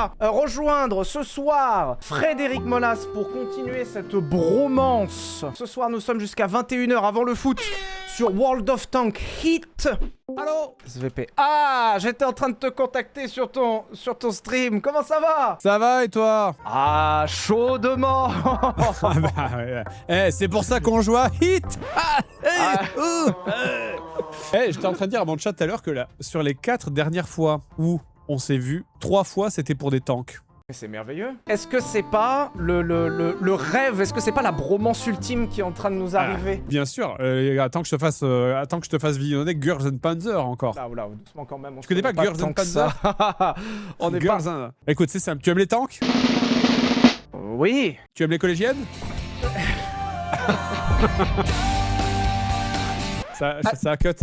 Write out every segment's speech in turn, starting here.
va rejoindre ce soir Frédéric Molas pour continuer cette bromance. Ce soir, nous sommes jusqu'à 21h avant le foot sur World of Tanks Hit. Allô SVP. Ah, j'étais en train de te contacter sur ton stream. Comment ça va? Ça va et toi? Ah, chaudement. C'est pour ça qu'on joue à Hit. J'étais en train de dire à mon chat tout à l'heure que là, sur les 4 dernières fois où on s'est vu, 3 fois c'était pour des tanks. C'est merveilleux. Est-ce que c'est pas le rêve, est-ce que c'est pas la bromance ultime qui est en train de nous arriver? Bien sûr, attends que je te fasse visionner Girls and Panzer encore. Là, doucement quand même. Tu connais pas Girls and Panzer? On est Girls pas... Écoute, c'est simple, tu aimes les tanks? Oui. Tu aimes les collégiennes? ça a cut.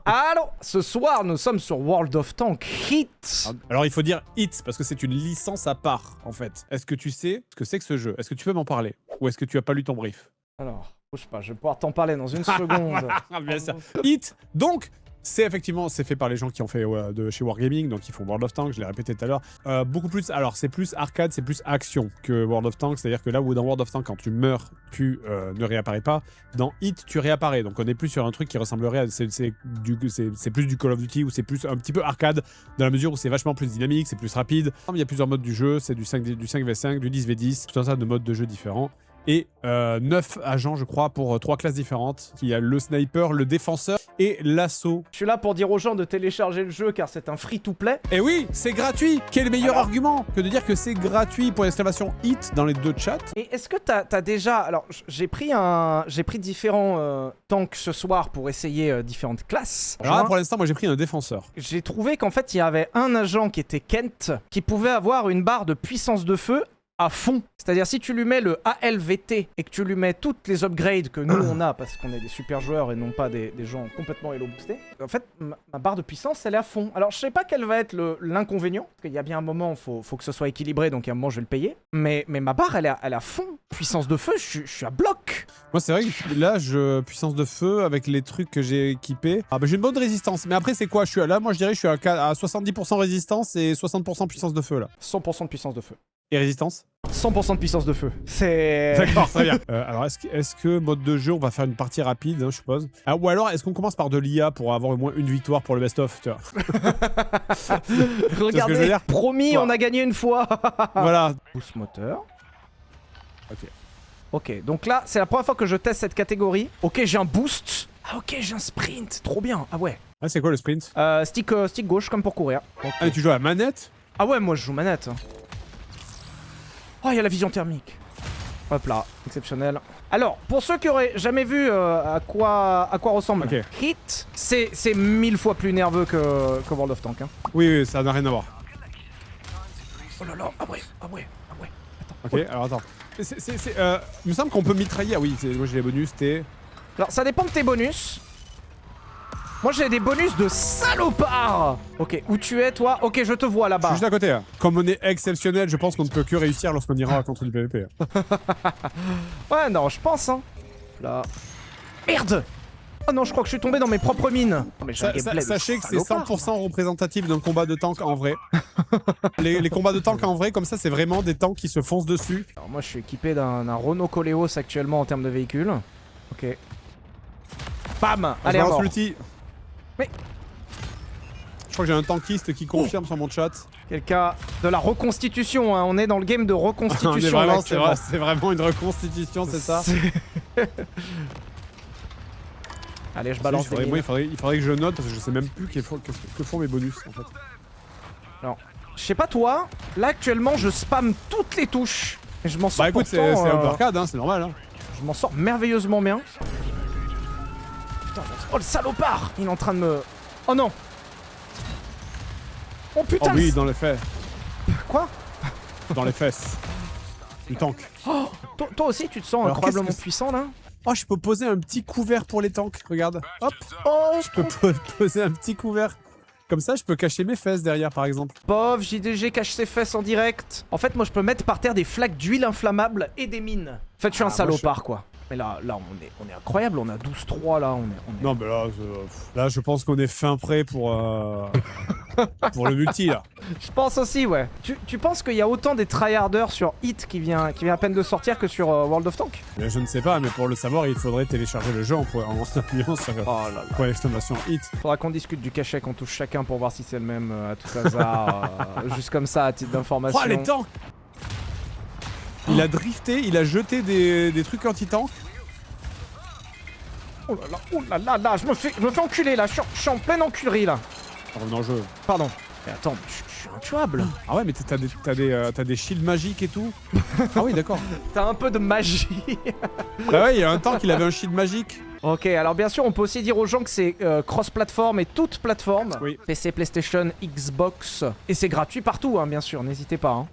Allô. Ce soir, nous sommes sur World of Tanks Hit. Alors, il faut dire Hit, parce que c'est une licence à part, en fait. Est-ce que tu sais ce que c'est que ce jeu? Est-ce que tu peux m'en parler? Ou est-ce que tu as pas lu ton brief? Alors, bouge pas, je vais pouvoir t'en parler dans une seconde. Bien sûr. Hit, donc... C'est fait par les gens qui ont fait de chez Wargaming, donc ils font World of Tanks, je l'ai répété tout à l'heure. Beaucoup plus, alors c'est plus arcade, c'est plus action que World of Tanks, c'est-à-dire que là où dans World of Tanks, quand tu meurs, tu ne réapparais pas, dans Hit, tu réapparais, donc on est plus sur un truc qui ressemblerait à, c'est plus du Call of Duty, ou c'est plus un petit peu arcade, dans la mesure où c'est vachement plus dynamique, c'est plus rapide. Il y a plusieurs modes du jeu, c'est du 5v5, du 10v10, tout un tas de modes de jeu différents. Et 9 agents, je crois, pour 3 classes différentes. Il y a le sniper, le défenseur et l'assaut. Je suis là pour dire aux gens de télécharger le jeu car c'est un free-to-play. Et oui, c'est gratuit. Quel meilleur argument que de dire que c'est gratuit pour l'exclamation Hit dans les 2 chats. Et est-ce que t'as déjà... Alors, j'ai pris différents tanks ce soir pour essayer différentes classes. Alors là, pour l'instant, moi j'ai pris un défenseur. J'ai trouvé qu'en fait, il y avait un agent qui était Kent qui pouvait avoir une barre de puissance de feu à fond. C'est-à-dire si tu lui mets le ALVT et que tu lui mets toutes les upgrades que nous on a parce qu'on est des super joueurs et non pas des gens complètement hello boostés, en fait ma barre de puissance elle est à fond. Alors je sais pas quel va être l'inconvénient, parce qu'il y a bien un moment faut que ce soit équilibré, donc à un moment je vais le payer, mais ma barre elle est à fond. Puissance de feu, je suis à bloc. Moi c'est vrai que là puissance de feu avec les trucs que j'ai équipés, j'ai une bonne résistance, mais après c'est quoi? Moi je dirais je suis à 70% résistance et 60% puissance de feu là. 100% de puissance de feu. Et résistance? 100% de puissance de feu. C'est... D'accord, très bien. Alors, est-ce que mode de jeu, on va faire une partie rapide, hein, je suppose. Ou alors, est-ce qu'on commence par de l'IA pour avoir au moins une victoire pour le best-of, tu vois? Regardez, promis, on a gagné une fois. Voilà. Boost moteur. Ok, donc là, c'est la première fois que je teste cette catégorie. Ok, j'ai un boost. Ah ok, j'ai un sprint. Trop bien. Ah ouais. Ah, c'est quoi le sprint? Stick gauche, comme pour courir. Okay. Ah, mais tu joues à manette? Ah ouais, moi je joue manette. Oh, il y a la vision thermique. Hop là, exceptionnel. Alors, pour ceux qui auraient jamais vu à quoi ressemble Hit, c'est 1000 fois plus nerveux que World of Tanks. Hein. Oui, ça n'a rien à voir. Oh là là, ah ouais. Attends. Ok, alors attends. Il me semble qu'on peut mitrailler. Ah oui, moi j'ai les bonus, Alors, ça dépend de tes bonus. Moi j'ai des bonus de salopard. Ok, où tu es toi? Ok, je te vois là-bas. Je suis juste à côté. Hein. Comme on est exceptionnel, je pense qu'on ne peut que réussir lorsqu'on ira contre du PvP. Ouais, non, je pense, hein. Là... Merde! Oh non, je crois que je suis tombé dans mes propres mines. Oh, mais sachez que c'est 100% représentatif d'un combat de tank en vrai. les combats de tank en vrai, comme ça, c'est vraiment des tanks qui se foncent dessus. Alors moi, je suis équipé d'un Renault Coleos actuellement en termes de véhicule. Ok. Bam! Allez, à mort. Mais... Je crois que j'ai un tankiste qui confirme sur mon chat. Quelqu'un de la reconstitution, hein. On est dans le game de reconstitution. C'est vraiment une reconstitution, c'est ça? Allez, je balance des il faudrait que je note parce que je sais même plus que font mes bonus en fait. Alors, je sais pas toi, là actuellement je spam toutes les touches. Et je m'en sors. Bah écoute, c'est un peu arcade, hein, c'est normal. Hein. Je m'en sors merveilleusement bien. Putain, oh le salopard! Il est en train de me... Oh non! Oh putain! Oh oui, dans les fesses. Quoi? Dans les fesses. Du tank. Oh, toi aussi tu te sens incroyablement puissant là? Oh, je peux poser un petit couvert pour les tanks, regarde. Hop. Oh, je peux poser un petit couvert. Comme ça, je peux cacher mes fesses derrière, par exemple. Pauvre JDG cache ses fesses en direct. En fait, moi, je peux mettre par terre des flaques d'huile inflammable et des mines. En fait, je suis un salopard, quoi. Mais là, on est incroyable. On a 12-3, là. On est... Non, mais là, je pense qu'on est fin prêt pour le multi, là. Je pense aussi, ouais. Tu penses qu'il y a autant des tryharders sur Hit qui vient à peine de sortir que sur World of Tanks? Je ne sais pas, mais pour le savoir, il faudrait télécharger le jeu en appuyant sur Oh là là. point d'exclamation hit. Faudra qu'on discute du cachet qu'on touche chacun pour voir si c'est le même à tout hasard. Juste comme ça, à titre d'information. Oh, les tanks! Il a drifté, il a jeté des trucs anti-tank. Oh là là, je me fais enculer là, je suis en pleine enculerie là. Revenons au jeu. Pardon. Mais attends, je suis intuable. Ah ouais, mais t'as des shields magiques et tout. Ah oui, d'accord. T'as un peu de magie. Bah ouais, il y a un tank, il avait un shield magique. Ok, alors bien sûr, on peut aussi dire aux gens que c'est cross-platform et toute plateforme. Oui. PC, PlayStation, Xbox. Et c'est gratuit partout, hein, bien sûr, n'hésitez pas. Hein.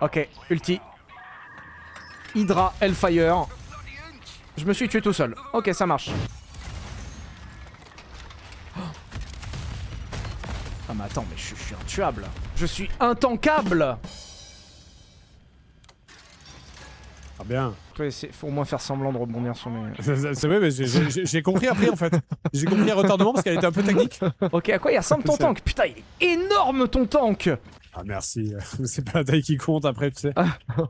Ok, ulti. Hydra, Hellfire. Je me suis tué tout seul. Ok, ça marche. Ah mais attends, mais je suis intuable. Je suis intankable. Ah bien. Faut au moins faire semblant de rebondir sur mes... C'est vrai, mais j'ai compris après en fait. J'ai compris à retardement parce qu'elle était un peu technique. Ok, à quoi il ressemble ton tank? Putain, il est énorme ton tank. Ah merci. C'est pas la taille qui compte après, tu sais.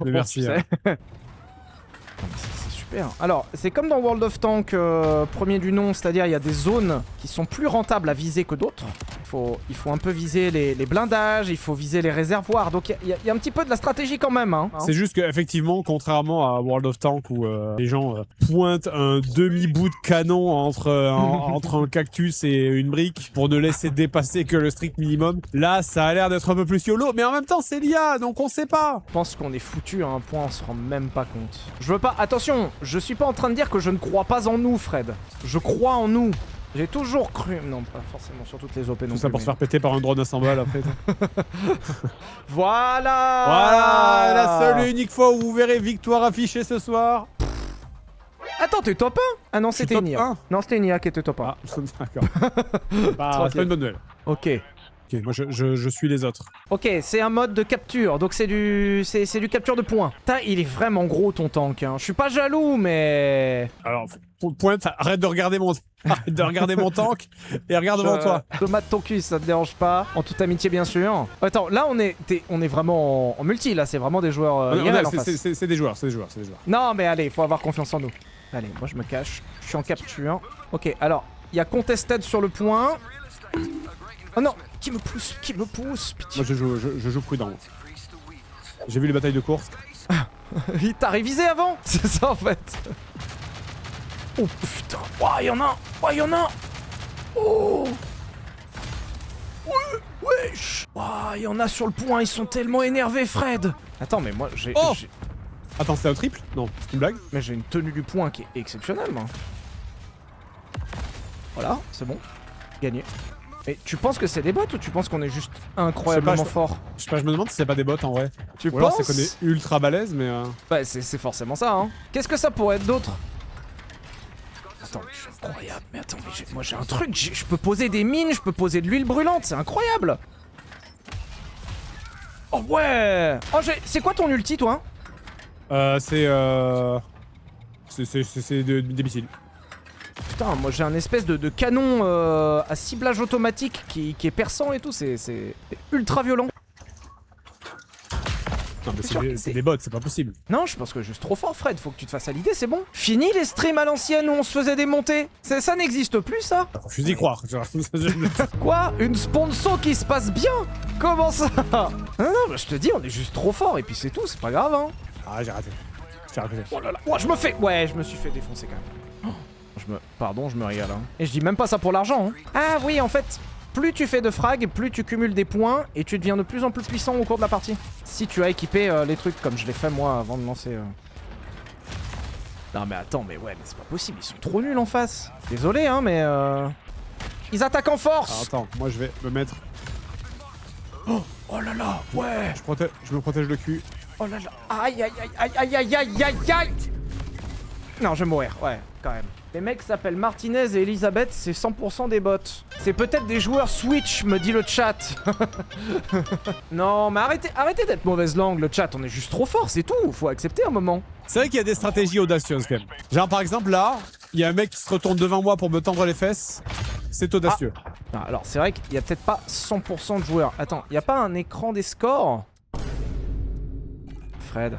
Mais merci. Tu sais. C'est super. Alors, c'est comme dans World of Tanks, premier du nom, c'est-à-dire il y a des zones qui sont plus rentables à viser que d'autres. Il faut un peu viser les blindages, il faut viser les réservoirs, donc il y a un petit peu de la stratégie quand même. Hein. C'est juste qu'effectivement, contrairement à World of Tanks où les gens pointent un demi-bout de canon entre un cactus et une brique pour ne laisser dépasser que le strict minimum, là ça a l'air d'être un peu plus YOLO, mais en même temps c'est l'IA, donc on sait pas. Je pense qu'on est foutu à un point, on se rend même pas compte. Je veux pas... Attention, je suis pas en train de dire que je ne crois pas en nous, Fred. Je crois en nous. J'ai toujours cru... Non, pas forcément sur toutes les OP non plus. Tout ça pour se faire péter par un drone à 100 balles après. Voilà. Voilà, la seule et unique fois où vous verrez victoire affichée ce soir. Attends, t'es top 1? Ah non, c'était top Nia. 1. Non, c'était Nia qui était top 1. Ah, d'accord. Bah, c'est pas une bonne nouvelle. Ok. Ok, moi je suis les autres. Ok, c'est un mode de capture, donc c'est du capture de points. Putain, il est vraiment gros ton tank, hein. Je suis pas jaloux, mais... Alors, Pointe, arrête de regarder mon tank et regarde devant toi. Je mate ton cul, ça te dérange pas. En toute amitié, bien sûr. Attends, là on est vraiment en multi, là, c'est vraiment des joueurs IRL en face. C'est des joueurs. Non, mais allez, faut avoir confiance en nous. Allez, moi je me cache, je suis en capture. Ok, alors, il y a Contested sur le point. Oh non, qui me pousse, pitié. Moi je joue prudent. J'ai vu les batailles de course. Il t'a révisé avant? C'est ça en fait. Oh putain, oh y'en a un. Oh y'en a un. Oh. Wesh. Oh, y'en a sur le point, ils sont tellement énervés, Fred. Attends, mais moi j'ai... Oh. Attends, c'était un triple? Non, c'est une blague? Mais j'ai une tenue du point qui est exceptionnelle, moi. Voilà, c'est bon. Gagné. Et tu penses que c'est des bots ou tu penses qu'on est juste incroyablement fort? Je sais pas, je me demande si c'est pas des bots en vrai. Tu Ou alors penses? c'est qu'on est ultra balèze, mais... Bah c'est forcément ça, hein. Qu'est-ce que ça pourrait être d'autre? Attends, mais je suis incroyable. Mais attends, mais moi j'ai un truc, je peux poser des mines, je peux poser de l'huile brûlante, c'est incroyable. Oh ouais. Oh c'est quoi ton ulti, toi? C'est des missiles. Putain, moi j'ai un espèce de canon à ciblage automatique qui est perçant et tout, c'est ultra violent. Non mais c'est des bots, c'est pas possible. Non, je pense que juste trop fort, Fred, faut que tu te fasses à l'idée, c'est bon. Fini les streams à l'ancienne où on se faisait démonter. Ça n'existe plus, ça. Je suis d'y croire. Quoi? Une sponsor qui se passe bien? Comment ça? Non, bah, je te dis, on est juste trop fort et puis c'est tout, c'est pas grave, hein. Ah, j'ai raté. Oh là là, oh, je me suis fait défoncer quand même. Pardon, je me régale, hein. Et je dis même pas ça pour l'argent, hein. Ah oui, en fait, plus tu fais de frag, plus tu cumules des points et tu deviens de plus en plus puissant au cours de la partie. Si tu as équipé les trucs comme je l'ai fait moi avant de lancer... Non mais attends, mais ouais, mais c'est pas possible, ils sont trop nuls en face. Désolé, hein, mais... Ils attaquent en force. Alors, attends, moi je vais me mettre... Oh là là, ouais. Je me protège le cul. Oh là là, aïe aïe aïe aïe aïe aïe aïe aïe aïe. Non, je vais mourir, ouais, quand même. Les mecs s'appellent Martinez et Elisabeth, c'est 100% des bots. C'est peut-être des joueurs Switch, me dit le chat. Non, mais arrêtez d'être mauvaise langue, le chat, on est juste trop fort, c'est tout, faut accepter un moment. C'est vrai qu'il y a des stratégies audacieuses quand même. Genre par exemple là, il y a un mec qui se retourne devant moi pour me tendre les fesses. C'est audacieux. Ah, alors, c'est vrai qu'il y a peut-être pas 100% de joueurs. Attends, il y a pas un écran des scores? Fred.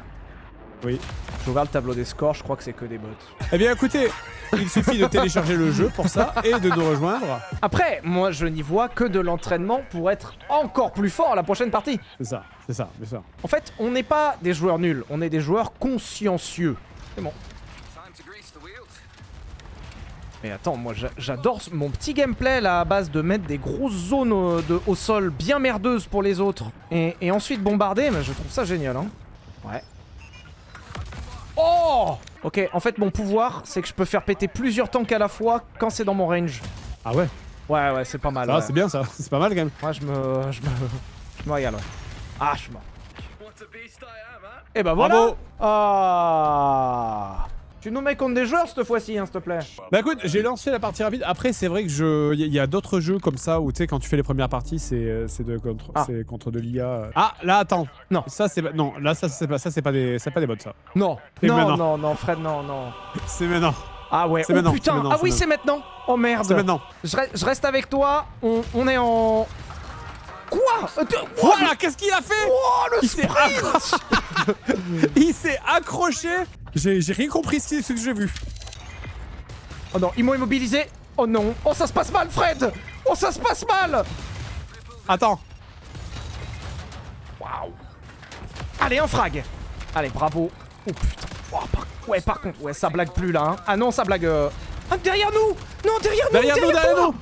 Oui. J'ai ouvert le tableau des scores, je crois que c'est que des bots. Eh bien écoutez, il suffit de télécharger le jeu pour ça et de nous rejoindre. Après, moi je n'y vois que de l'entraînement pour être encore plus fort à la prochaine partie. C'est ça, bien sûr. En fait, on n'est pas des joueurs nuls, on est des joueurs consciencieux. C'est bon. Mais attends, moi j'adore mon petit gameplay là à base de mettre des grosses zones au sol bien merdeuses pour les autres et ensuite bombarder, mais je trouve ça génial hein. Ouais. Oh! Ok, en fait mon pouvoir c'est que je peux faire péter plusieurs tanks à la fois quand c'est dans mon range. Ah ouais? Ouais, c'est pas mal. Ça, ouais. c'est bien ça, c'est pas mal quand même. Moi je me régale ouais. Ah, je suis mort. Et bah voilà! Bravo. Ah! Tu nous mets contre des joueurs cette fois-ci, hein, s'il te plaît. Bah écoute, j'ai lancé la partie rapide. Après, c'est vrai que il y a d'autres jeux comme ça où tu sais, quand tu fais les premières parties, c'est contre de l'IA. Ah, là, attends. Non. Ça, c'est non. Là, ça, c'est pas des bots, ça. Non. Et Non, maintenant. non, Fred, non. C'est maintenant. Ah ouais. C'est Oh maintenant, putain. c'est maintenant, Ah c'est oui, maintenant. c'est maintenant. Oh merde. C'est maintenant. Je reste avec toi. On est en. Quoi? Voilà, qu'est-ce qu'il a fait? Oh, le Il s'est Il s'est accroché. J'ai rien compris ce que j'ai vu. Oh non, ils m'ont immobilisé. Oh non. Oh, ça se passe mal, Fred. Oh, ça se passe mal. Attends. Waouh. Allez, un frag. Allez, bravo. Oh putain. Oh, par contre, ouais, ça blague plus là. Hein. Ah non, ça blague. Ah, derrière nous. Non, derrière nous. Derrière toi. nous.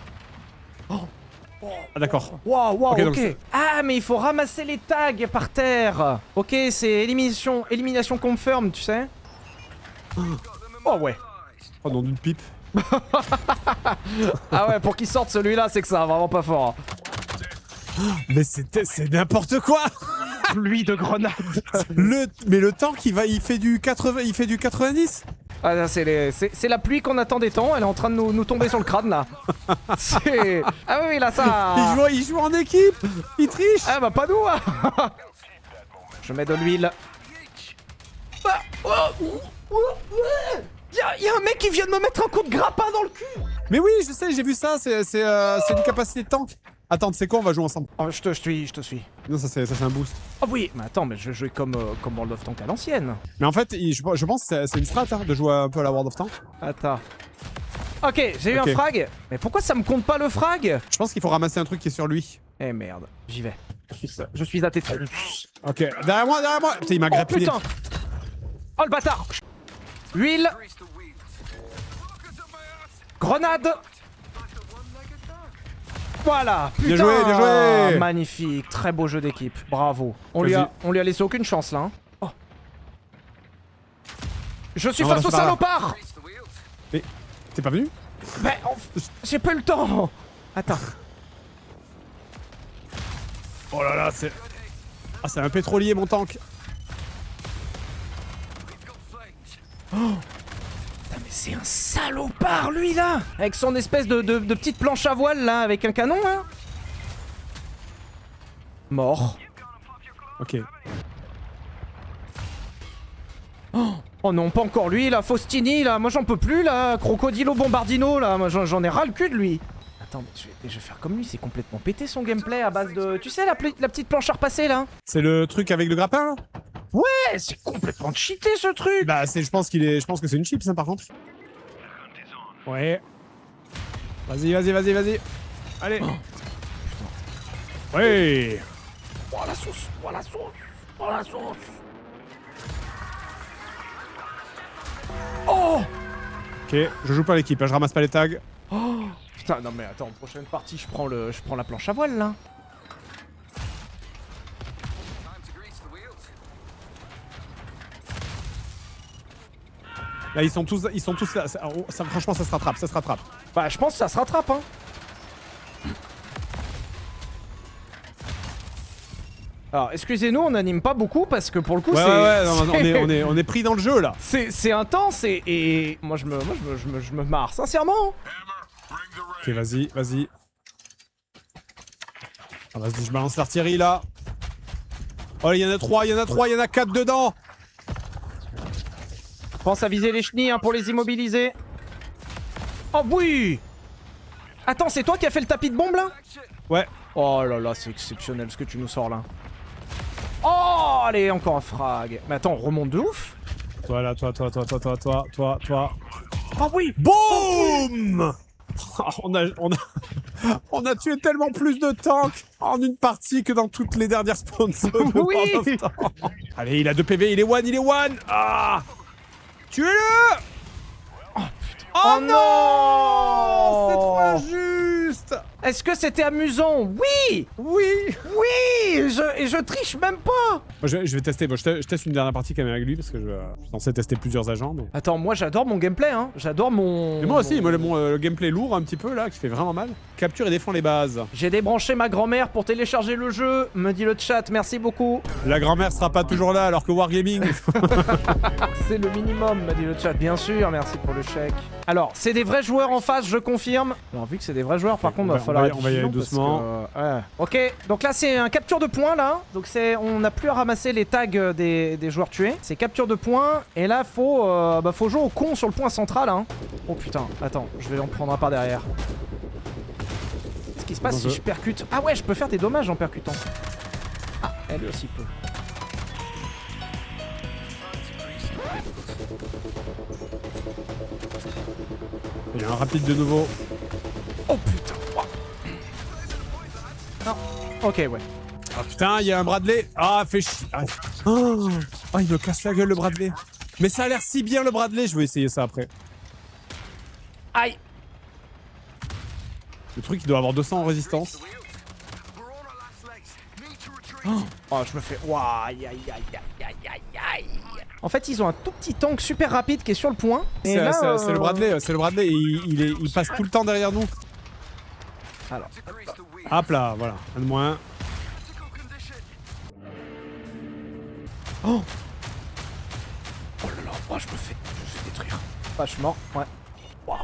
Ah d'accord. Waouh, Ok, donc ok. Ah, mais il faut ramasser les tags par terre. Ok, c'est élimination confirm, tu sais. Oh ouais. Oh non, d'une pipe. Ah ouais, pour qu'il sorte celui-là, c'est que ça va vraiment pas fort. Mais c'est n'importe quoi. Pluie de grenades. Mais le tank, il fait du 80, il fait du 90. Ah, là, c'est la pluie qu'on attend des temps, elle est en train de nous tomber sur le crâne là. C'est. Ah oui, là ça. Il joue en équipe. Il triche. Ah bah pas nous hein. Je mets de l'huile. Y'a un mec qui vient de me mettre un coup de grappin dans le cul. Mais oui, je sais, j'ai vu ça. C'est une capacité de tank. Attends, c'est quoi? On va jouer ensemble. Oh, je te suis. Non, ça c'est un boost. Oh oui, mais attends, mais je vais jouer comme World of Tanks à l'ancienne. Mais en fait, je pense que c'est une strat hein, de jouer un peu à la World of Tanks. Attends. Ok, j'ai eu un frag. Mais pourquoi ça me compte pas le frag? Je pense qu'il faut ramasser un truc qui est sur lui. Eh merde, j'y vais. Je suis à tes trompes. Ok, derrière moi. Putain, il m'a grappiné. Putain. Oh le bâtard. Huile. Grenade. Voilà. Putain. Bien joué. Magnifique, très beau jeu d'équipe. Bravo. On lui a laissé aucune chance là. Hein. Oh. Je suis face au salopard. Mais t'es pas venu? Mais j'ai pas eu le temps. Attends. Oh là là, c'est... Ah, c'est un pétrolier, mon tank. Oh. Putain, mais c'est un salopard, lui, là. Avec son espèce de petite planche à voile, là, avec un canon, là. Mort. Ok. Oh non, pas encore lui, là. Faustini, là. Moi, j'en peux plus, là. Crocodilo Bombardino, là. Moi, j'en ai ras le cul de lui. Attends, mais je vais faire comme lui, c'est complètement pété son gameplay à base de... Tu sais, la petite planche à repasser, là. C'est le truc avec le grappin, là? Ouais, c'est complètement cheaté, ce truc. Bah, je pense que c'est une chip, ça, par contre. Ouais. Vas-y. Allez. Ouais. Oh, la sauce. Oh. Ok, je joue pas l'équipe, hein, je ramasse pas les tags. Oh. Putain, non mais attends, prochaine partie, je prends la planche à voile, là. Là, ils sont tous là. Franchement, ça se rattrape. Bah, je pense que ça se rattrape, hein. Alors, excusez-nous, on n'anime pas beaucoup parce que pour le coup, ouais, on est pris dans le jeu là. C'est intense et moi je me marre, sincèrement. Ok, vas-y. Ah, vas-y, je balance l'artillerie là. Oh, il y en a 3, il y en a 4 dedans. Pense à viser les chenilles hein, pour les immobiliser. Oh oui. Attends, c'est toi qui as fait le tapis de bombe là? Ouais. Oh là là, c'est exceptionnel ce que tu nous sors là. Oh, allez, encore un frag. Mais attends, on remonte de ouf. Toi là, toi. Oh oui. Boum. On a tué tellement plus de tanks en une partie que dans toutes les dernières sponsors de Oui. World of Tanks. Allez, il a 2 PV, il est one. Ah. Tuez-le. Oh non. C'est trop non. injuste. Est-ce que c'était amusant? Oui. Oui. Oui. Et je triche même pas. Moi, je vais tester. Bon, je teste une dernière partie quand même avec lui parce que je suis censé tester plusieurs agents. Mais... Attends, moi j'adore mon gameplay, hein. J'adore mon... Et moi aussi, le gameplay lourd un petit peu là, qui fait vraiment mal. Capture et défend les bases. J'ai débranché ma grand-mère pour télécharger le jeu, me dit le chat, merci beaucoup. La grand-mère sera pas toujours là alors que Wargaming... C'est le minimum, me dit le chat, bien sûr, merci pour le chèque. Alors, c'est des vrais joueurs en face, je confirme. Alors, vu que c'est des vrais joueurs, par contre, va falloir être on va y aller vigilant parce doucement. que, ouais. Ok, donc là c'est un capture de points là. Donc on n'a plus à ramasser les tags des joueurs tués. C'est capture de points. Et là faut jouer au con sur le point central hein. Oh putain, attends, je vais en prendre un par derrière. Qu'est-ce qui se passe si je percute? Ah ouais, je peux faire des dommages en percutant. Ah, elle aussi peut. Il y a un rapide de nouveau. Oh putain. Non. Ok, ouais. Ah putain, il y a un Bradley. Ah, fait chier. Ah. Oh, il me casse la gueule le Bradley. Mais ça a l'air si bien le Bradley, je vais essayer ça après. Aïe. Le truc, il doit avoir 200 en résistance. Oh, je me fais... Ouah, aïe, aïe, aïe, aïe, aïe, aïe. En fait, ils ont un tout petit tank super rapide qui est sur le point. C'est le Bradley, il passe tout le temps derrière nous. Alors, hop là, voilà, un de moins. Oh là là, oh, je me fais détruire. Ah, je suis mort, ouais. Waouh.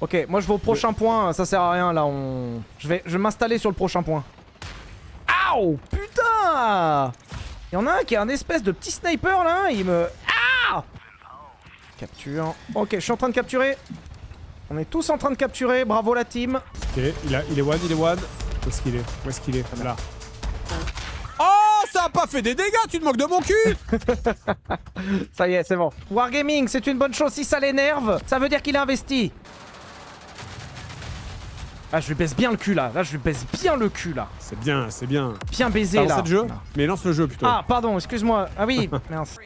Ok, moi je vais au prochain point, ça sert à rien là, je vais m'installer sur le prochain point. Aouh, putain. Il y en a un qui a un espèce de petit sniper là, il me... Ah. Capture. Ok, je suis en train de capturer. On est tous en train de capturer, bravo la team. Ok, il est one. Où est-ce qu'il est Là. Oh, ça a pas fait des dégâts, tu te moques de mon cul. Ça y est, c'est bon. Wargaming, c'est une bonne chose, si ça l'énerve, ça veut dire qu'il a investi. Ah, je lui baisse bien le cul là, je lui baisse bien le cul là. C'est bien. Bien baisé là. Lance le jeu mais lance le jeu plutôt. Ah, pardon, excuse-moi. Ah oui, mince.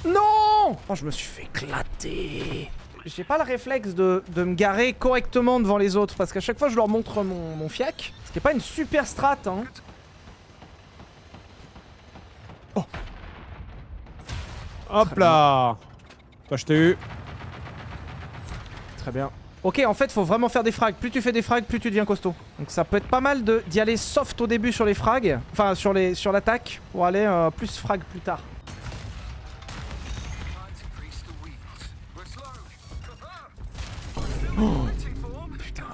Non. Oh, je me suis fait éclater. J'ai pas le réflexe de me garer correctement devant les autres parce qu'à chaque fois je leur montre mon fiac. Ce qui est pas une super strat hein. Oh. Hop là. Toi je t'ai eu. Très bien. Ok, en fait faut vraiment faire des frags. Plus tu fais des frags, plus tu deviens costaud. Donc ça peut être pas mal d'y aller soft au début sur les frags. Enfin sur l'attaque pour aller plus frag plus tard. Oh. Putain,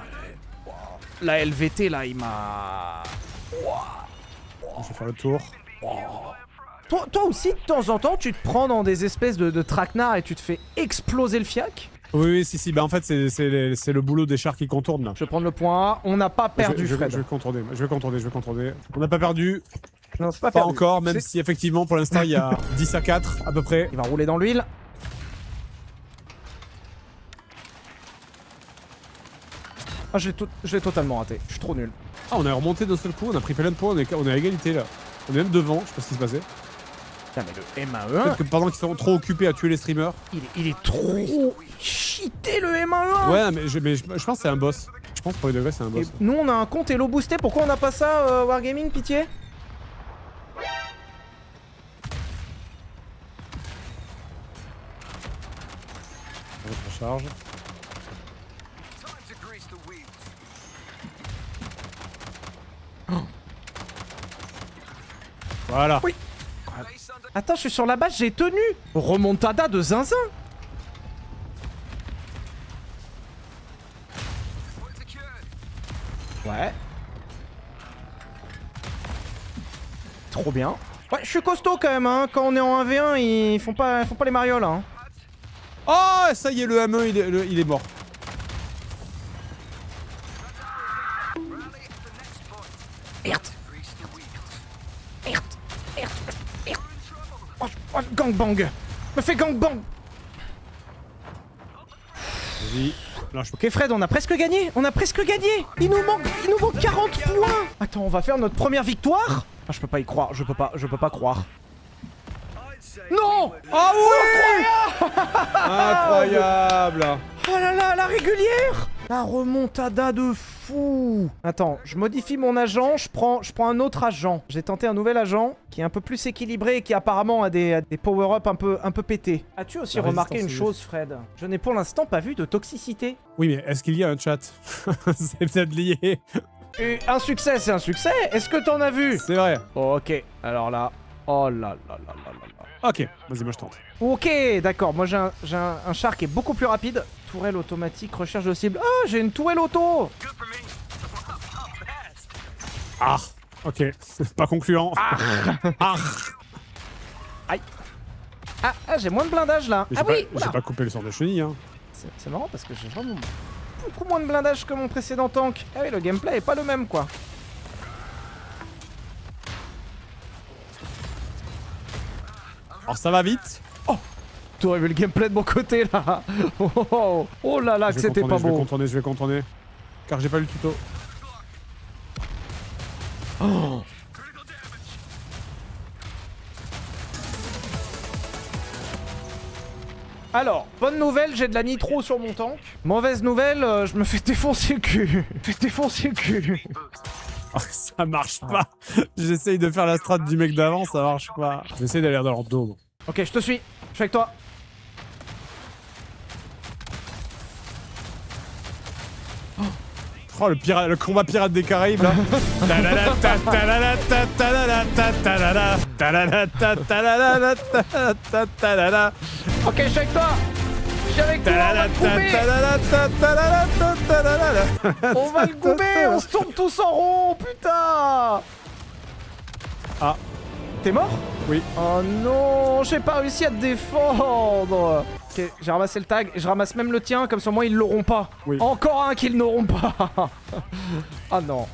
la LVT là, il m'a... Je vais faire le tour. Toi aussi, de temps en temps, tu te prends dans des espèces de traquenards et tu te fais exploser le fiac? Oui, si. Bah en fait, c'est le boulot des chars qui contournent là. Je vais prendre le point A. On n'a pas perdu, Fred. Je vais contourner. On n'a pas perdu. Non, c'est pas Pas perdu. encore, même si effectivement, pour l'instant, il y a 10 à 4 à peu près. Il va rouler dans l'huile. Ah, je l'ai totalement raté. Je suis trop nul. Ah, on est remonté d'un seul coup, on a pris plein de points, on est à égalité là. On est même devant, je sais pas ce qui se passait. Putain, mais le MAE1... Peut-être que pendant qu'ils sont trop occupés à tuer les streamers. Il est trop cheaté le MAE1. Ouais, mais je pense que c'est un boss. Je pense pour les degrés c'est un boss. Et nous on a un compte Hello boosté, pourquoi on n'a pas ça Wargaming, pitié? On recharge. Voilà. Oui. Attends, je suis sur la base, j'ai tenu. Remontada de zinzin. Ouais. Trop bien. Ouais, je suis costaud quand même, hein. Quand on est en 1v1, ils font pas les marioles, hein. Oh, ça y est, le M1, il est mort. Merde. Merde. Merde. Merde. Oh, gangbang. Me fait gangbang. Vas-y. Lâche. Ok Fred, on a presque gagné. On a presque gagné. Il nous manque 40 points. Attends, on va faire notre première victoire. Ah, je peux pas y croire. Je peux pas croire. Non. Ah oui. Incroyable. Oh là là, la régulière. La remontada de fou. Attends, je modifie mon agent, je prends un autre agent. J'ai tenté un nouvel agent qui est un peu plus équilibré et qui apparemment a des power-up un peu pétés. As-tu aussi remarqué une chose, Fred? Je n'ai pour l'instant pas vu de toxicité. Oui, mais est-ce qu'il y a un chat? C'est peut-être lié. Et un succès, c'est un succès. Est-ce que t'en as vu? C'est vrai. Oh, ok, alors là... Oh là là là là là là. Ok, vas-y, moi je tente. Ok, d'accord, moi j'ai un char qui est beaucoup plus rapide. Tourelle automatique, recherche de cible. Ah, j'ai une tourelle auto. Ah, ok, pas concluant. Ah. Aïe. Ah, j'ai moins de blindage là. Mais Ah oui, j'ai pas coupé le sort de chenille, hein. C'est marrant parce que j'ai vraiment beaucoup moins de blindage que mon précédent tank. Ah oui, le gameplay est pas le même quoi. Alors ça va vite. Oh, t'aurais vu le gameplay de mon côté là. Oh là là, que c'était pas beau. Je vais contourner. Car j'ai pas lu le tuto. Oh. Alors, bonne nouvelle, j'ai de la nitro sur mon tank. Mauvaise nouvelle, je me fais défoncer le cul. Oh, ça marche pas. J'essaye de faire la strat du mec d'avant, ça marche pas. J'essaye d'aller dans leur dos. Ok, je te suis. Je suis avec toi. Oh, le combat pirate des Caraïbes là. Ok, je suis avec toi. Je suis avec toi, on va le goumer, on se tourne tous en rond, putain. Ah. T'es mort? Oui. Oh non, j'ai pas réussi à te défendre. Ok, j'ai ramassé le tag, et je ramasse même le tien, comme ça au moins ils l'auront pas. Oui. Encore un qu'ils n'auront pas. Ah non.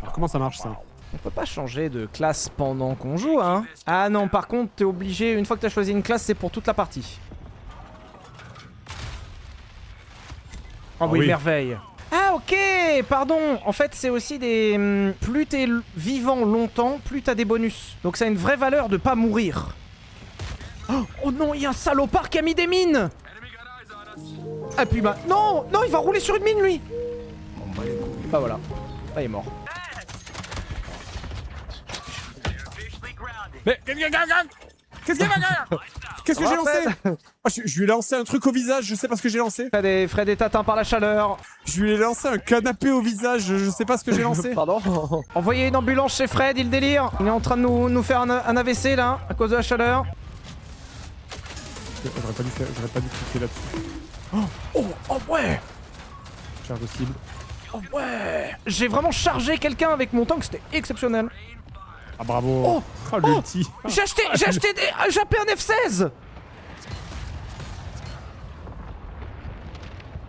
Alors comment ça marche ça? On peut pas changer de classe pendant qu'on joue, hein. Ah non, par contre, t'es obligé, une fois que t'as choisi une classe, c'est pour toute la partie. Oh oui, merveille. Ah ok, pardon. En fait, c'est aussi des... Plus t'es vivant longtemps, plus t'as des bonus. Donc ça a une vraie valeur de pas mourir. Oh non, il y a un salopard qui a mis des mines. Ah puis bah... Non, non, il va rouler sur une mine, lui. Bah voilà. Là, il est mort. Mais qu'est-ce que j'ai lancé? Oh, je lui ai lancé un truc au visage, je sais pas ce que j'ai lancé. Fred est atteint par la chaleur. Je lui ai lancé un canapé au visage, je sais pas ce que j'ai lancé. Pardon. Envoyez une ambulance chez Fred, il délire. Il est en train de nous faire un AVC là, à cause de la chaleur. J'aurais pas dû cliquer là-dessus. Oh ouais. Charge de cible. Oh ouais. J'ai vraiment chargé quelqu'un avec mon tank, c'était exceptionnel. Ah bravo. Oh l'ulti. J'ai acheté j'ai appelé un F16.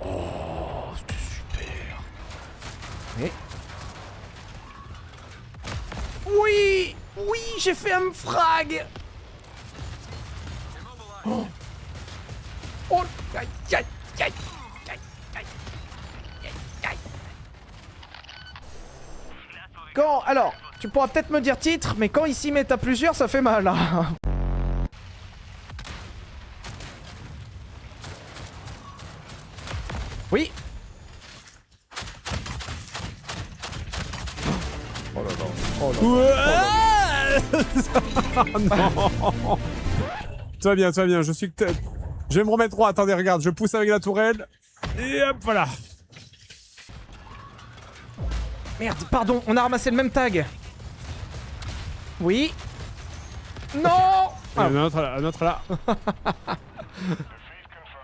Oh, c'était super. Et... Oui, j'ai fait un frag. Oh, aïe, aïe, aïe. Quand, alors, tu pourras peut-être me dire titre, mais quand ils s'y mettent à plusieurs, ça fait mal. Hein. Oui. Oh là là. Oh là là. Oh non. Tout va bien, je suis... Je vais me remettre droit, attendez, regarde, je pousse avec la tourelle. Et hop, voilà. Merde, pardon, on a ramassé le même tag. Oui. Non. Un autre là.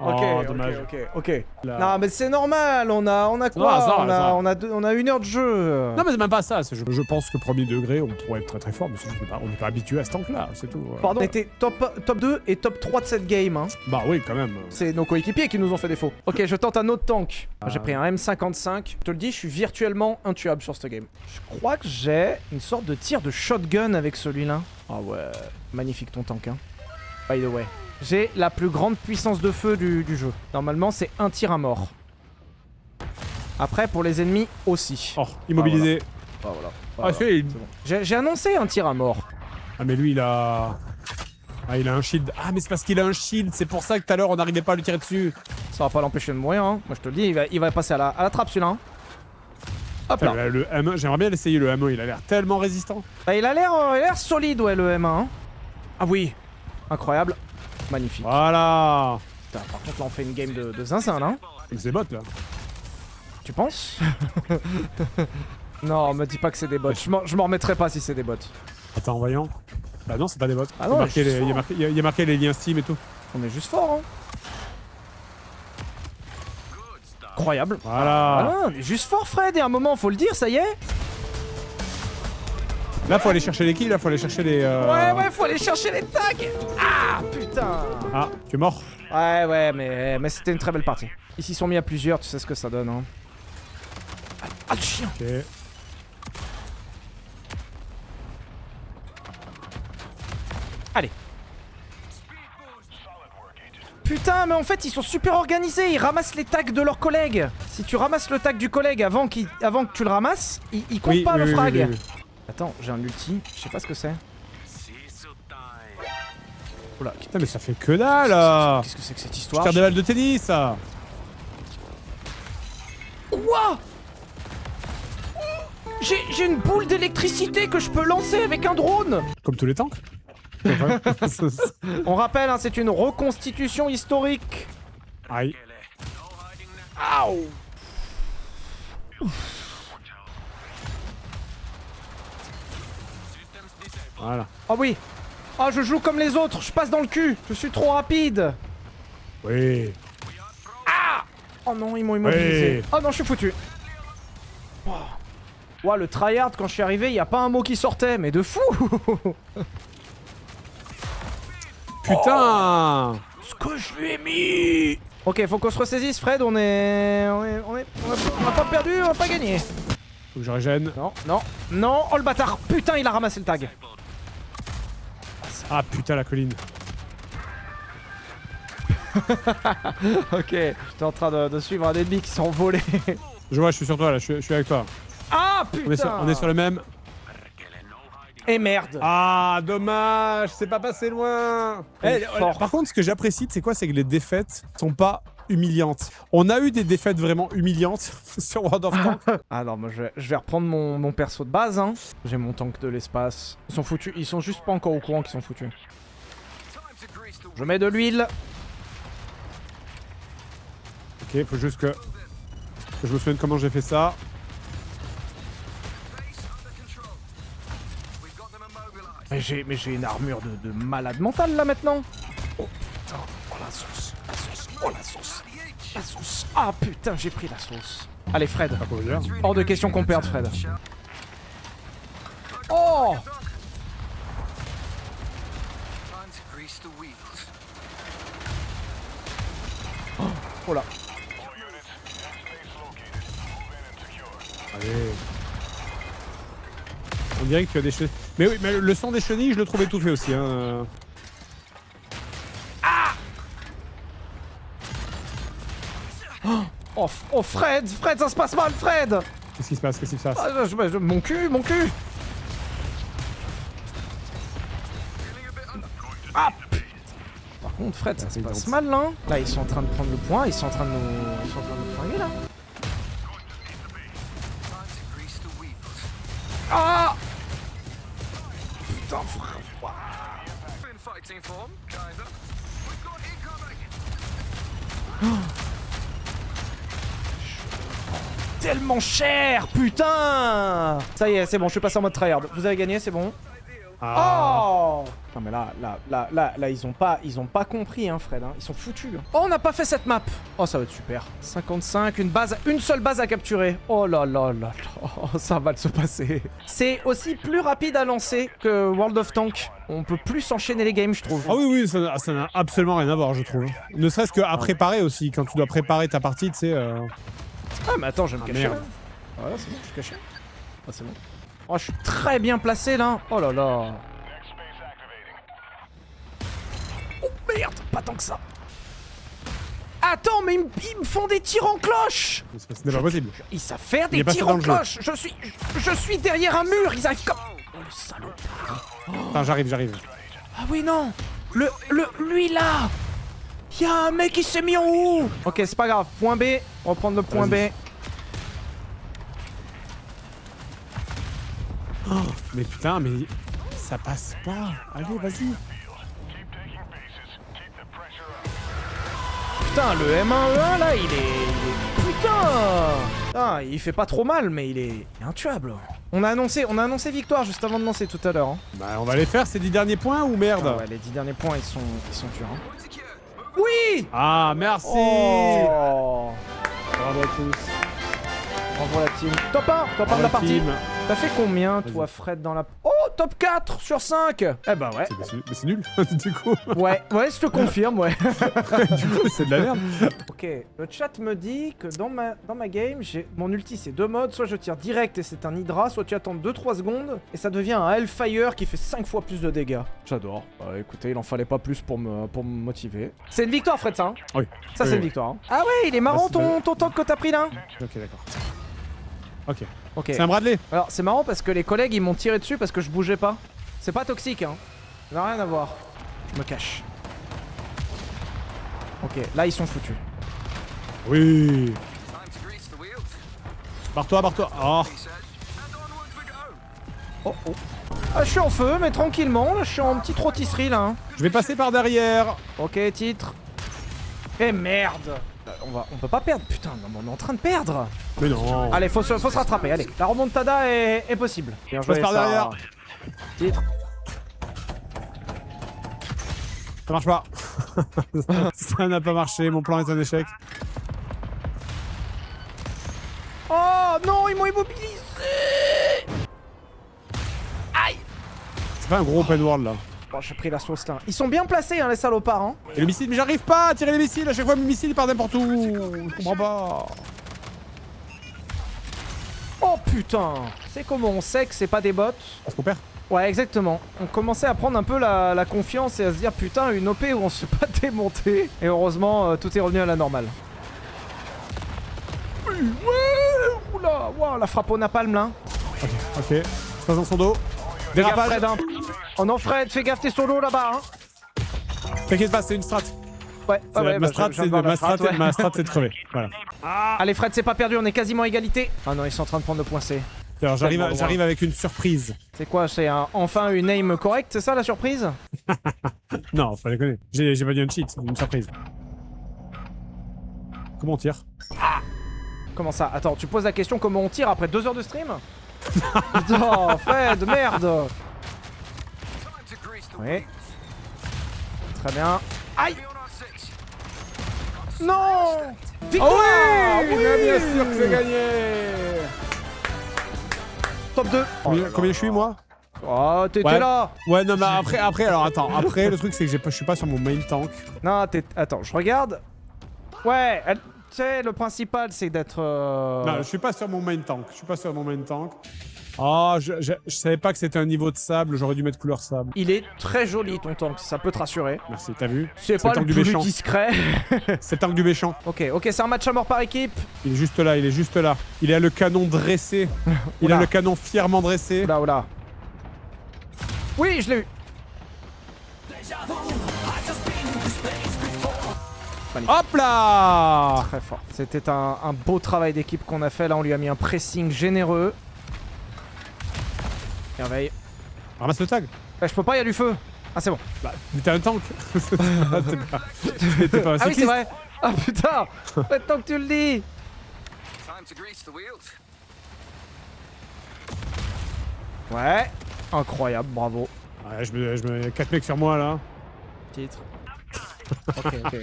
Ok, Oh, dommage. ok. Là. Non, mais c'est normal, on a quoi? ça va. On a 1 heure de jeu. Non, mais c'est même pas ça. Je pense que premier degré, on pourrait être très très fort, mais on n'est pas habitué à ce tank-là, c'est tout. Pardon, on était top 2 et top 3 de cette game. Hein. Bah oui, quand même. C'est nos coéquipiers qui nous ont fait défaut. Ok, je tente un autre tank. Ah. J'ai pris un M55. Je te le dis, je suis virtuellement intuable sur cette game. Je crois que j'ai une sorte de tir de shotgun avec celui-là. Ah ouais, magnifique ton tank, hein. By the way. J'ai la plus grande puissance de feu du jeu. Normalement, c'est un tir à mort. Après, pour les ennemis aussi. Oh, immobilisé. Ah voilà. Ah, c'est bon. J'ai annoncé un tir à mort. Ah, mais lui, il a. Ah, il a un shield. Ah, mais c'est parce qu'il a un shield. C'est pour ça que tout à l'heure, on n'arrivait pas à lui tirer dessus. Ça va pas l'empêcher de mourir, hein. Moi, je te le dis, il va passer à la trappe, celui-là. Hein. Hop là. Le M1, j'aimerais bien l'essayer, le M1. Il a l'air tellement résistant. Bah, il a l'air solide, ouais, le M1. Hein. Ah oui. Incroyable. Magnifique. Voilà. Putain, par contre, là, on fait une game de zinzin, là. Mais c'est bots, là. Tu penses? Non, me dis pas que c'est des bots. Je m'en remettrai pas si c'est des bots. Attends, voyons. Bah non, c'est pas des bots. Ah non, il y a marqué les liens Steam et tout. On est juste fort, hein. Incroyable. Voilà. On est juste fort, Fred. Et à un moment, faut le dire, ça y est. Là, faut aller chercher les kills, là, faut aller chercher les. Ouais, faut aller chercher les tags. Ah, putain. Ah, tu es mort. Ouais, mais c'était une très belle partie. Ils s'y sont mis à plusieurs, tu sais ce que ça donne, hein. Ah, le chien. Ok. Allez. Putain, mais en fait, ils sont super organisés. Ils ramassent les tags de leurs collègues. Si tu ramasses le tag du collègue avant que tu le ramasses, il compte pas le frag. Oui. Attends, j'ai un ulti. Je sais pas ce que c'est. Oula. Putain, mais ça fait que dalle là. Qu'est-ce que c'est que cette Je histoire? tire des balles de tennis, ça. Quoi? J'ai une boule d'électricité que je peux lancer avec un drone. Comme tous les tanks. On rappelle, hein, c'est une reconstitution historique. Aïe. Aouh. Voilà. Oh oui. Oh, je joue comme les autres, je passe dans le cul. Je suis trop rapide. Oui. Ah. Oh non, ils m'ont immobilisé. Oui. Oh non, je suis foutu. Wow. Wow, le tryhard, quand je suis arrivé, il y a pas un mot qui sortait, mais de fou. Putain. Oh, ce que je lui ai mis. Ok, faut qu'on se ressaisisse, Fred. On a pas perdu, on a pas gagné. Faut que je régène. Non. Oh le bâtard. Putain, il a ramassé le tag. Ah putain, la colline. Ok, j'étais en train de suivre un ennemi qui s'est envolé. Je vois, je suis sur toi là, je suis avec toi. Ah putain. On est sur le même. Et merde. Ah, dommage, c'est pas passé loin. Par contre, ce que j'apprécie, c'est quoi? C'est que les défaites sont pas humiliantes. On a eu des défaites vraiment humiliantes sur World of Tanks. Ah non, moi je vais reprendre mon perso de base. Hein. J'ai mon tank de l'espace. Ils sont foutus. Ils sont juste pas encore au courant qu'ils sont foutus. Je mets de l'huile. Ok, faut juste que je me souvienne comment j'ai fait ça. Mais j'ai une armure de malade mental là maintenant. Oh putain. Oh la sauce. Oh la sauce. La sauce. Ah putain, j'ai pris la sauce. Allez Fred. Hors de question qu'on perde Fred. Oh. Oh là. Allez. On dirait que tu as des chenilles. Mais oui, mais le son des chenilles, je le trouve étouffé aussi. Hein. Ah. Oh Fred, ça se passe mal Fred. Qu'est-ce qui se passe? Ah, mon cul. Ah putain. Par contre Fred, ça se passe mal là. Là ils sont en train de prendre le point, ils sont en train de nous fringuer là. Ah. Putain frère. Oh. Tellement cher, putain. Ça y est, c'est bon, je suis passé en mode tryhard. Vous avez gagné, c'est bon. Oh non mais là, ils ont pas compris, hein, Fred. Hein. Ils sont foutus. Hein. Oh, on n'a pas fait cette map. Oh, ça va être super. 55, une seule base à capturer. Oh là là là là. Oh, ça va se passer. C'est aussi plus rapide à lancer que World of Tanks. On peut plus enchaîner les games, je trouve. Ah oui, oui, ça n'a absolument rien à voir, je trouve. Ne serait-ce qu'à préparer aussi, quand tu dois préparer ta partie, tu sais... Ah, mais attends, je vais me cacher. Merde. Ah, là, c'est bon, je suis caché. Ah, c'est bon. Oh, je suis très bien placé, là. Oh là là. Oh, merde, pas tant que ça. Attends, mais ils me font des tirs en cloche. Ce n'est pas possible. Ils savent faire des tirs en cloche. Je suis derrière un mur. Ils arrivent comme... Oh, le salaud. Attends, j'arrive. Ah oui, non. Lui, là. Y'a un mec qui s'est mis en haut. Ok, c'est pas grave. Point B. On va prendre le point B. Oh, mais putain, mais ça passe pas. Allez, vas-y. Putain, le M1E1 là, il est... Putain. Ah, il fait pas trop mal, mais il est intuable. On a annoncé victoire juste avant de lancer tout à l'heure. Hein. Bah, on va les faire ces 10 derniers points ou merde? Ah ouais, les 10 derniers points, ils sont durs. Hein. Oui. Ah, merci. Oh. Bravo à tous. Bravo la team. Top 1 de la partie. T'as fait combien, toi, Fred, dans la... Oh, top 4 sur 5. Eh bah ouais. Mais c'est nul, du coup. Ouais, je te confirme, ouais. Du coup, c'est de la merde. Ok, le chat me dit que dans ma game, mon ulti, c'est 2 modes. Soit je tire direct et c'est un Hydra, soit tu attends 2-3 secondes et ça devient un Hellfire qui fait 5 fois plus de dégâts. J'adore. Écoutez, il en fallait pas plus pour me motiver. C'est une victoire, Fred, ça, hein? Oui. Ça, c'est une victoire. Hein. Ah ouais, il est marrant ton tank que t'as pris, là. Ok, d'accord. Ok. Ok. C'est un Bradley. Alors, c'est marrant parce que les collègues, ils m'ont tiré dessus parce que je bougeais pas. C'est pas toxique, hein. Ça n'a rien à voir. Je me cache. Ok, là, ils sont foutus. Oui. Barre-toi. Oh. Oh. Ah, je suis en feu, mais tranquillement. Là, je suis en petite rôtisserie, là. Hein. Je vais passer par derrière. Ok, titre. Eh merde. On peut pas perdre. Putain, non, mais on est en train de perdre. Mais non. Allez, faut se rattraper. Allez, la remontada est possible. Je passe par derrière. Titre. Ça marche pas. Ça n'a pas marché. Mon plan est un échec. Oh non, ils m'ont immobilisé. Aïe. C'est pas un gros open world là. Bon, j'ai pris la sauce là. Ils sont bien placés, hein, les salopards. Hein. Et le missile, mais j'arrive pas à tirer les missiles. À chaque fois, mes missiles ils partent n'importe où. Je comprends pas. Oh putain. C'est comment on sait que c'est pas des bots? Parce qu'on perd. Ouais, exactement. On commençait à prendre un peu la confiance et à se dire putain, une OP où on se fait pas démonter. Et heureusement, tout est revenu à la normale. Ouais. Oula. Wow, la frappe au napalm là. Ok. Je passe dans son dos. Dérapage. Fred, hein. Oh non, Fred, fais gaffe, t'es solo là-bas. Hein. T'inquiète pas, c'est une strat. Ouais, ma strat, c'est de crever. Voilà. Allez, Fred, c'est pas perdu, on est quasiment à égalité. Ah non, ils sont en train de prendre le point C. Alors, j'arrive avec une surprise. C'est quoi? C'est enfin une aim correcte, c'est ça la surprise? Non, faut les connaître. J'ai pas dit un cheat, c'est une surprise. Comment on tire? Comment ça? Attends, tu poses la question comment on tire après 2 heures de stream? Putain, Fred, merde! Oui. Très bien. Aïe! Non! Victoire! Oh oui, bien sûr que c'est gagné! Top 2. Combien je suis, moi? Oh, t'étais Ouais. là! Ouais, non, mais après, alors attends. Après, le truc, c'est que je suis pas sur mon main tank. Non, attends, je regarde. Ouais, tu sais, le principal, c'est d'être... Non, je suis pas sur mon main tank. Oh, je savais pas que c'était un niveau de sable, j'aurais dû mettre couleur sable. Il est très joli, ton tank, ça peut te rassurer. Merci, t'as vu? C'est pas le plus discret. C'est le tank du méchant. Ok, c'est un match à mort par équipe. Il est juste là. Il a le canon dressé. Il a le canon fièrement dressé. Oula. Oui, je l'ai eu. Hop là! Très fort. C'était un beau travail d'équipe qu'on a fait. Là, on lui a mis un pressing généreux. Merveille. Ramasse le tag. Bah, je peux pas, il y a du feu. Ah, c'est bon. Bah, mais t'es un tank. T'es pas un Ah oui, c'est cycliste. vrai. Ah putain. Maintenant que tu le dis. Ouais. Incroyable, bravo. Ouais, je mets 4 mecs sur moi là. Titre. Ok, ok.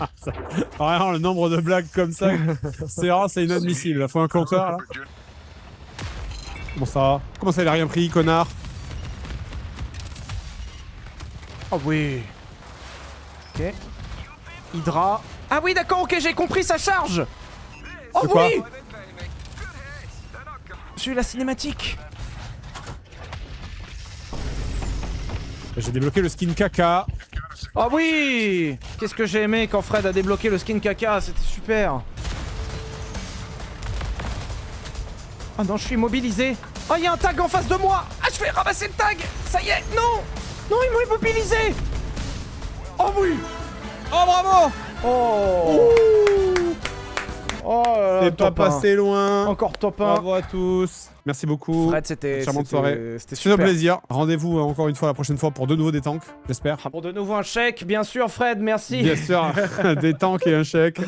Vraiment, le nombre de blagues comme ça, c'est inadmissible. Il faut un compteur là. Comment ça? Comment ça, il a rien pris, connard? Oh oui. Ok. Hydra. Ah oui, d'accord, ok, j'ai compris sa charge. Oh De quoi? oui. J'ai eu la cinématique. J'ai débloqué le skin caca. Oh oui. Qu'est-ce que j'ai aimé quand Fred a débloqué le skin caca, c'était super. Oh non, je suis immobilisé. Oh, il y a un tag en face de moi. Ah, je vais ramasser le tag. Ça y est, non. Non, ils m'ont immobilisé. Oh oui. Oh bravo! Oh. Oh là là, C'est pas top un. passé loin. Encore top 1. Bravo à tous. Merci beaucoup. Fred, c'était Charmante soirée. c'était C'est un super. plaisir. Rendez-vous encore une fois la prochaine fois pour de nouveau des tanks, j'espère. Pour de nouveau un chèque, bien sûr, Fred, merci. Bien sûr, des tanks et un chèque.